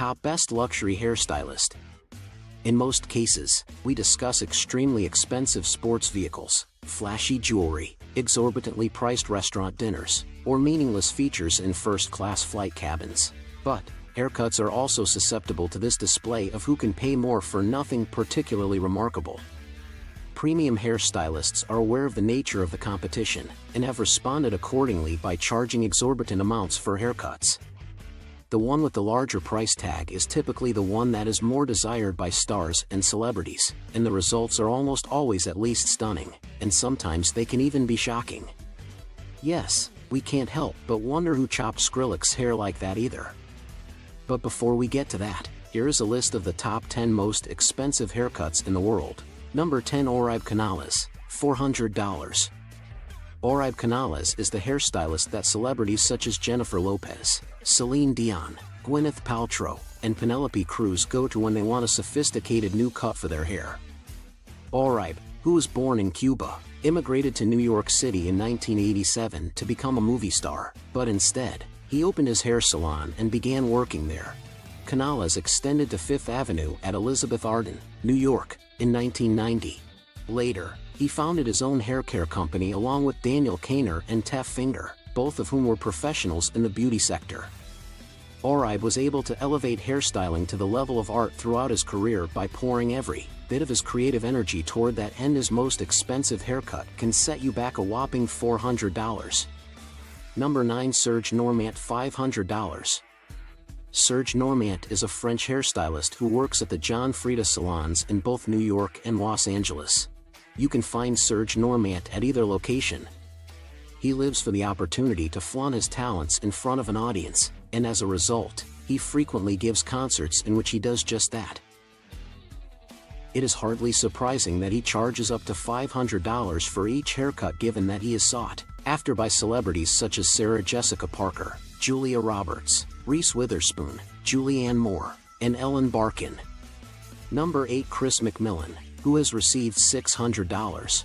Top Best Luxury Hairstylist. In most cases, we discuss extremely expensive sports vehicles, flashy jewelry, exorbitantly priced restaurant dinners, or meaningless features in first-class flight cabins. But haircuts are also susceptible to this display of who can pay more for nothing particularly remarkable. Premium hairstylists are aware of the nature of the competition and have responded accordingly by charging exorbitant amounts for haircuts. The one with the larger price tag is typically the one that is more desired by stars and celebrities, and the results are almost always at least stunning, and sometimes they can even be shocking. Yes, we can't help but wonder who chopped Skrillex's hair like that either. But before we get to that, here is a list of the top 10 most expensive haircuts in the world. Number 10. Oribe Canales, $400. Oribe Canales is the hairstylist that celebrities such as Jennifer Lopez, Celine Dion, Gwyneth Paltrow, and Penelope Cruz go to when they want a sophisticated new cut for their hair. Oribe, who was born in Cuba, immigrated to New York City in 1987 to become a movie star, but instead, he opened his hair salon and began working there. Canales extended to Fifth Avenue at Elizabeth Arden, New York, in 1990. Later, he founded his own hair care company along with Daniel Kainer and Tef Finger, both of whom were professionals in the beauty sector. Oribe was able to elevate hairstyling to the level of art throughout his career by pouring every bit of his creative energy toward that end. His most expensive haircut can set you back a whopping $400. Number 9. Serge Normant, $500. Serge Normant is a French hairstylist who works at the John Frieda salons in both New York and Los Angeles. You can find Serge Normant at either location. He lives for the opportunity to flaunt his talents in front of an audience, and as a result, he frequently gives concerts in which he does just that. It is hardly surprising that he charges up to $500 for each haircut, given that he is sought after by celebrities such as Sarah Jessica Parker, Julia Roberts, Reese Witherspoon, Julianne Moore, and Ellen Barkin. Number 8. Chris McMillan, who has received $600.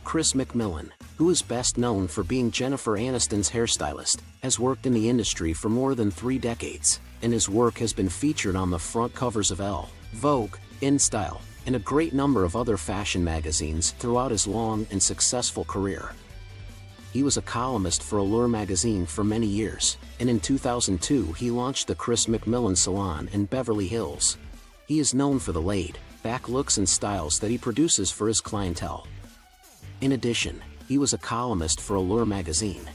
Chris McMillan, who is best known for being Jennifer Aniston's hairstylist, has worked in the industry for more than 3 decades, and his work has been featured on the front covers of Elle, Vogue, InStyle, and a great number of other fashion magazines throughout his long and successful career. He was a columnist for Allure magazine for many years, and in 2002 he launched the Chris McMillan Salon in Beverly Hills. He is known for the laid-back looks and styles that he produces for his clientele. In addition, he was a columnist for Allure magazine.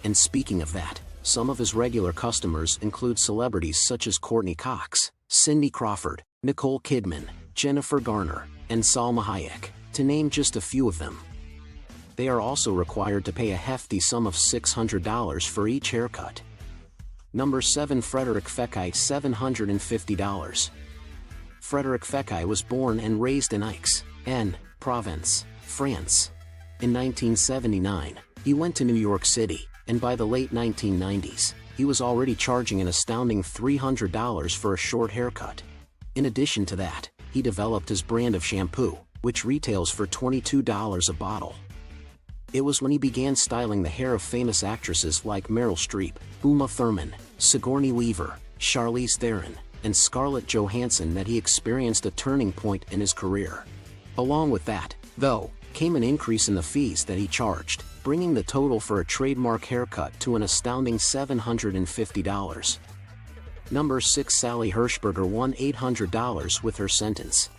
And speaking of that, some of his regular customers include celebrities such as Courtney Cox, Cindy Crawford, Nicole Kidman, Jennifer Garner, and Salma Hayek, to name just a few of them. They are also required to pay a hefty sum of $600 for each haircut. Number 7. Frederic Fekkai, $750. Frederic Fekkai was born and raised in Aix-en-Provence, France. In 1979, he went to New York City, and by the late 1990s, he was already charging an astounding $300 for a short haircut. In addition to that, he developed his brand of shampoo, which retails for $22 a bottle. It was when he began styling the hair of famous actresses like Meryl Streep, Uma Thurman, Sigourney Weaver, Charlize Theron, and Scarlett Johansson that he experienced a turning point in his career. Along with that, though, came an increase in the fees that he charged, bringing the total for a trademark haircut to an astounding $750. Number 6. Sally Hershberger, $1,800 with her sentence.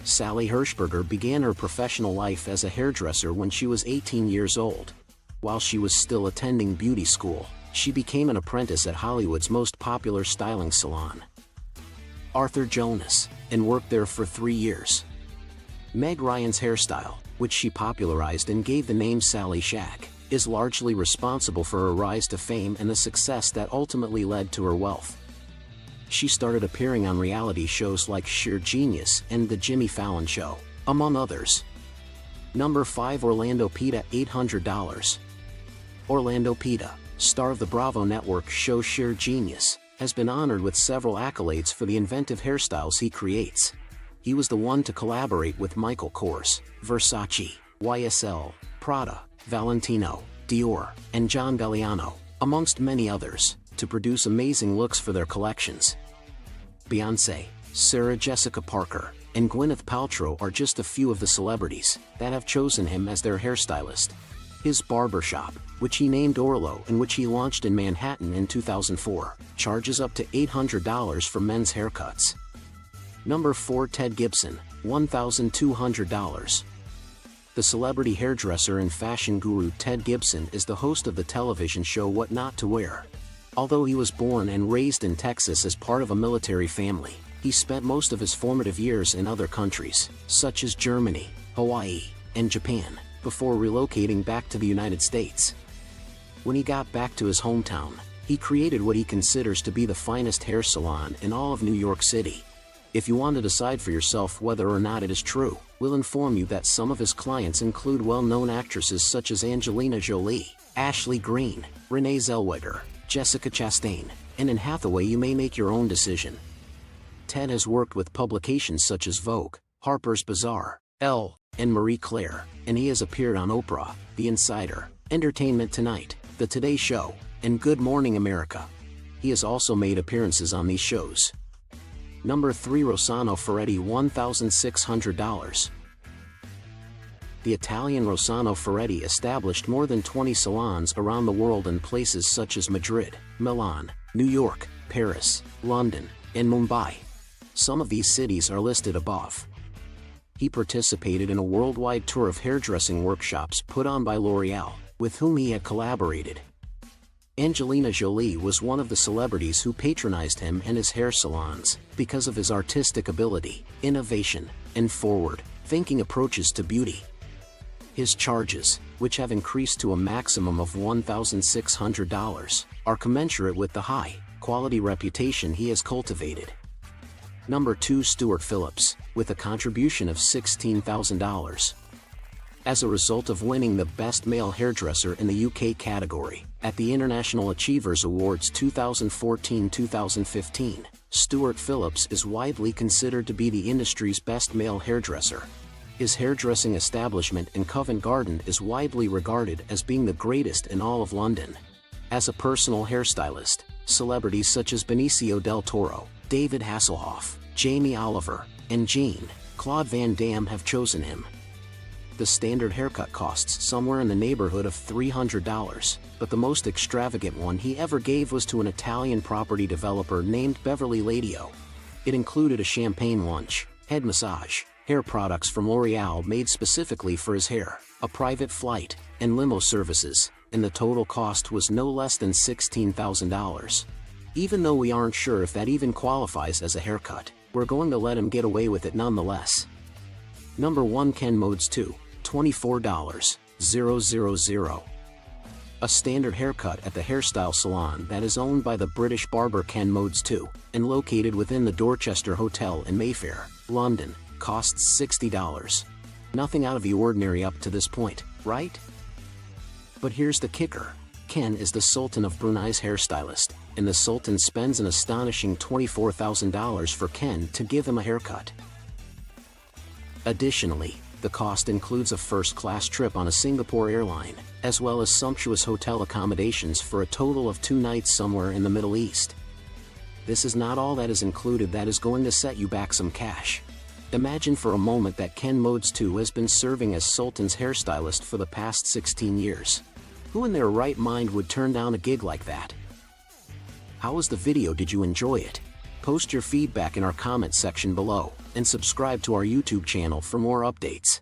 Sally Hershberger began her professional life as a hairdresser when she was 18 years old. While she was still attending beauty school, she became an apprentice at Hollywood's most popular styling salon, Arthur Jonas, and worked there for 3 years. Meg Ryan's hairstyle, which she popularized and gave the name Sally Shack, is largely responsible for her rise to fame and the success that ultimately led to her wealth. She started appearing on reality shows like Sheer Genius and The Jimmy Fallon Show, among others. Number 5. Orlando Pita, $800. Orlando Pita, star of the Bravo network show Sheer Genius, has been honored with several accolades for the inventive hairstyles he creates. He was the one to collaborate with Michael Kors, Versace, YSL, Prada, Valentino, Dior, and John Galliano, amongst many others, to produce amazing looks for their collections. Beyoncé, Sarah Jessica Parker, and Gwyneth Paltrow are just a few of the celebrities that have chosen him as their hairstylist. His barbershop, which he named Orlo and which he launched in Manhattan in 2004, charges up to $800 for men's haircuts. Number 4. Ted Gibson, $1,200. The celebrity hairdresser and fashion guru Ted Gibson is the host of the television show What Not to Wear. Although he was born and raised in Texas as part of a military family, he spent most of his formative years in other countries, such as Germany, Hawaii, and Japan, before relocating back to the United States. When he got back to his hometown, he created what he considers to be the finest hair salon in all of New York City. If you want to decide for yourself whether or not it is true, we'll inform you that some of his clients include well-known actresses such as Angelina Jolie, Ashley Greene, Renee Zellweger, Jessica Chastain, and in Hathaway. You may make your own decision. Ted has worked with publications such as Vogue, Harper's Bazaar, Elle, and Marie Claire, and he has appeared on Oprah, The Insider, Entertainment Tonight, The Today Show, and Good Morning America. He has also made appearances on these shows. Number 3. Rossano Ferretti, $1,600. The Italian Rossano Ferretti established more than 20 salons around the world in places such as Madrid, Milan, New York, Paris, London, and Mumbai. Some of these cities are listed above. He participated in a worldwide tour of hairdressing workshops put on by L'Oreal, with whom he had collaborated. Angelina Jolie was one of the celebrities who patronized him and his hair salons because of his artistic ability, innovation, and forward-thinking approaches to beauty. His charges, which have increased to a maximum of $1,600, are commensurate with the high-quality reputation he has cultivated. Number 2. Stuart Phillips, with a contribution of $16,000. As a result of winning the Best Male Hairdresser in the UK category at the International Achievers Awards 2014-2015, Stuart Phillips is widely considered to be the industry's best male hairdresser. His hairdressing establishment in Covent Garden is widely regarded as being the greatest in all of London. As a personal hairstylist, celebrities such as Benicio del Toro, David Hasselhoff, Jamie Oliver, and Jean-Claude Van Damme have chosen him. The standard haircut costs somewhere in the neighborhood of $300, but the most extravagant one he ever gave was to an Italian property developer named Beverly Ladio. It included a champagne lunch, head massage, hair products from L'Oreal made specifically for his hair, a private flight, and limo services, and the total cost was no less than $16,000. Even though we aren't sure if that even qualifies as a haircut, we're going to let him get away with it nonetheless. Number 1. Ken Modes 2, $24,000. A standard haircut at the hairstyle salon that is owned by the British barber Ken Modes 2, and located within the Dorchester Hotel in Mayfair, London, costs $60. Nothing out of the ordinary up to this point, right? But here's the kicker. Ken is the Sultan of Brunei's hairstylist, and the Sultan spends an astonishing $24,000 for Ken to give him a haircut. Additionally, the cost includes a first-class trip on a Singapore airline, as well as sumptuous hotel accommodations for a total of 2 nights somewhere in the Middle East. This is not all that is included that is going to set you back some cash. Imagine for a moment that Ken Modes 2 has been serving as Sultan's hairstylist for the past 16 years. Who in their right mind would turn down a gig like that? How was the video? Did you enjoy it? Post your feedback in our comment section below, and subscribe to our YouTube channel for more updates.